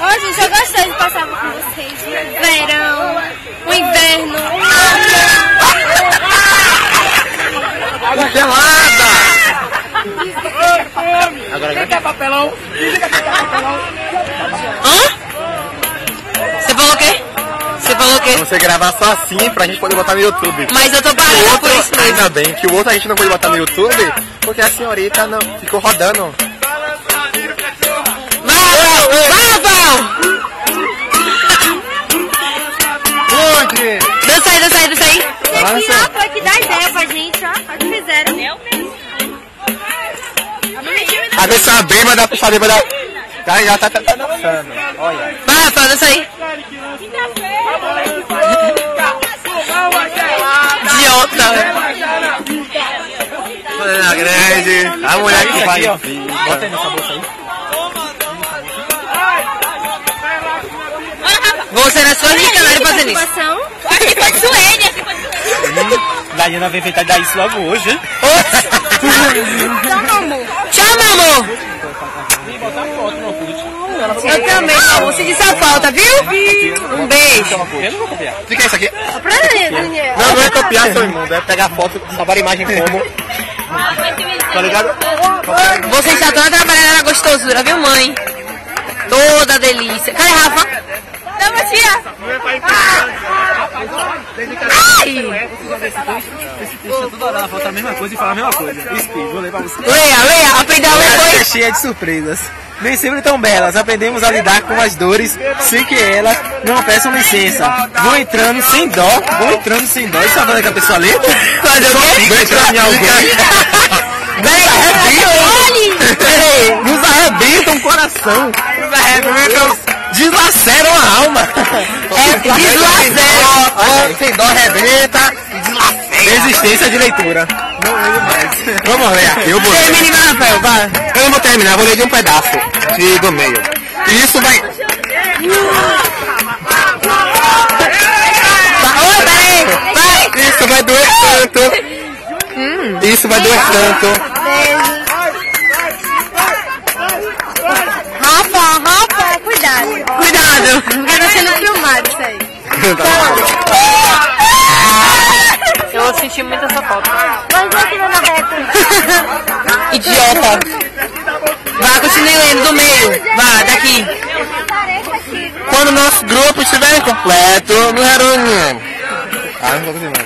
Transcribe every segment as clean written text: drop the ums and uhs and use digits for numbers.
Hoje eu gostei de passar com vocês. Verão, o inverno. Água gelada! Agora Quem quer papelão? Você falou o quê? Você falou o quê? Você gravar só assim pra gente poder botar no YouTube. Mas eu tô parando por isso mesmo. Ainda bem que o outro a gente não pode botar no YouTube, porque a senhorita não ficou rodando. Onde? Dança aí. Aqui, ó, foi que dá ideia pra gente, ó. Olha o que fizeram. A pessoa bêbada, da pessoa bêbada já tá dançando. Olha. Vai, Rafael, dança aí. Idiota. Olha grande. A mulher que vai. Bota aí nessa bolsa aí. Você na sua rica, não era fazendo isso. Aqui pode Suene. Daiana vai inventar dar isso logo hoje, hein? Tchau, meu amor. Tchau, meu amor. Vem botar foto no Orkut. Eu também, amor. Senti sua falta, viu? Um beijo. Eu não vou copiar. Fica isso aqui. Pra mim, Daniel. Não é copiar, seu irmão. É pegar foto, salvar a imagem como. Tá ligado? Você está toda trabalhando na gostosura, viu, mãe? Toda delícia. Cadê a Rafa? Não, tia. Ai! Toda hora ela falta a mesma coisa e fala a mesma coisa. Espírito, vou ler pra você. Leia, aprendeu a ler É foi? cheia de surpresas. Nem sempre tão belas, aprendemos a lidar com as dores sem que elas não peçam licença. Vão entrando sem dó. Isso é a banda que a pessoa lê? Fazer o quê? Vem entrar em alguém. Nos arrebentam o coração. Nos arrebentam. Deslaceram a alma. Deslacera. Sem dó, arrebenta e deslacera. Resistência de leitura. Não leio mais. Vamos ler aqui, eu vou ler. Termine, Rafael, vai. Eu não vou terminar, vou ler de um pedaço do meio. E isso vai... Isso vai doer tanto. Isso vai doer tanto. Rafa, cuidado. Cuidado. Porque tá sendo filmado isso aí. Eu vou sentir muito essa falta. Mas eu aqui na reta. Idiota. Vai, continue lendo do meio. Vai, daqui. Quando o nosso grupo estiver completo, nos reunimos. Não vou continuar.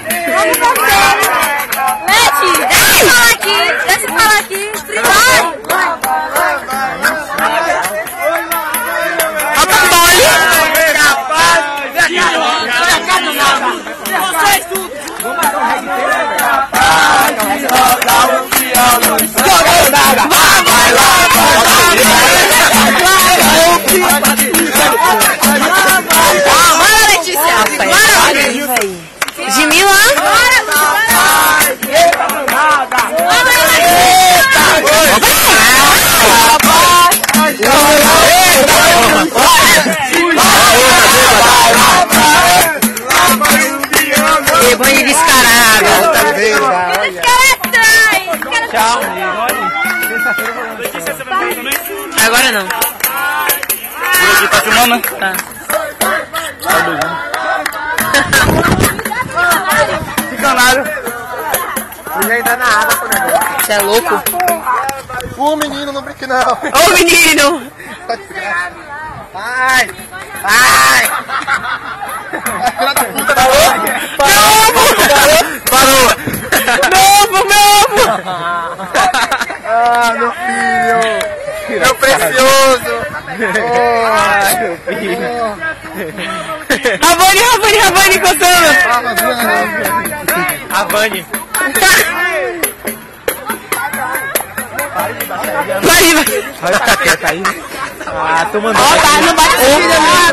Vamos você. Leti, deixa eu falar aqui. Vai. Bora, Letícia. De Milão. Que banho descarado. Tchau, amigo. Agora não. Tá filmando? Tá. Canário. Ninguém dá na água pro negócio. Você é louco? Ô menino, não brinque não. Ô menino! Vai! Filha da puta da Novo! Ah, meu filho! Meu precioso! Ai, meu filho. Rabone coçando! Avani. Vai ficar quieta aí. Ah, tô mandando. Não bate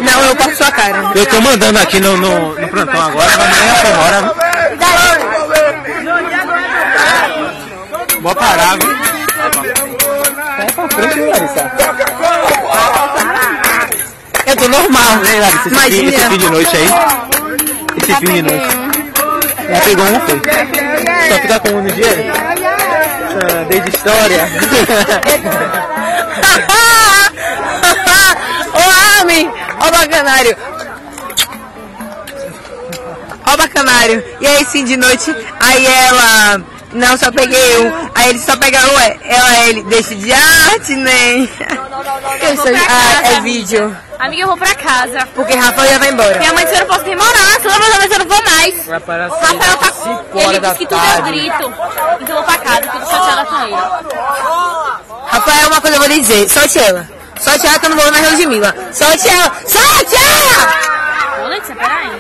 não, eu passo sua cara. Eu tô mandando aqui no plantão agora, mas nem a hora. Vou parar, viu? Sai pra frente, Larissa. Eu tô normal. Né, Larissa? Esse fim de noite aí. Esse fim de noite. Já pegou um, foi? Só ficar com um no dia? Desde história. Ô, Homem, ó bacanário. Ó bacanário. E aí sim, de noite, aí ela... Não, só peguei um. Aí ele só pega um, ele deixa de arte, nem. É vídeo. Amiga, eu vou pra casa. Porque Rafael já vai embora. Minha mãe disse que eu não posso demorar, senão eu não vou mais. Vai para Rafael tá... 5 Ele horas da disse que tudo é tarde. grito. Então eu vou pra casa, tô chateada com ele. Rafael, uma coisa eu vou lhe dizer. Solte ela. Solte ela que eu não vou mais Ludmilla. Solte ela. Solte ela! Ô, Letícia, peraí.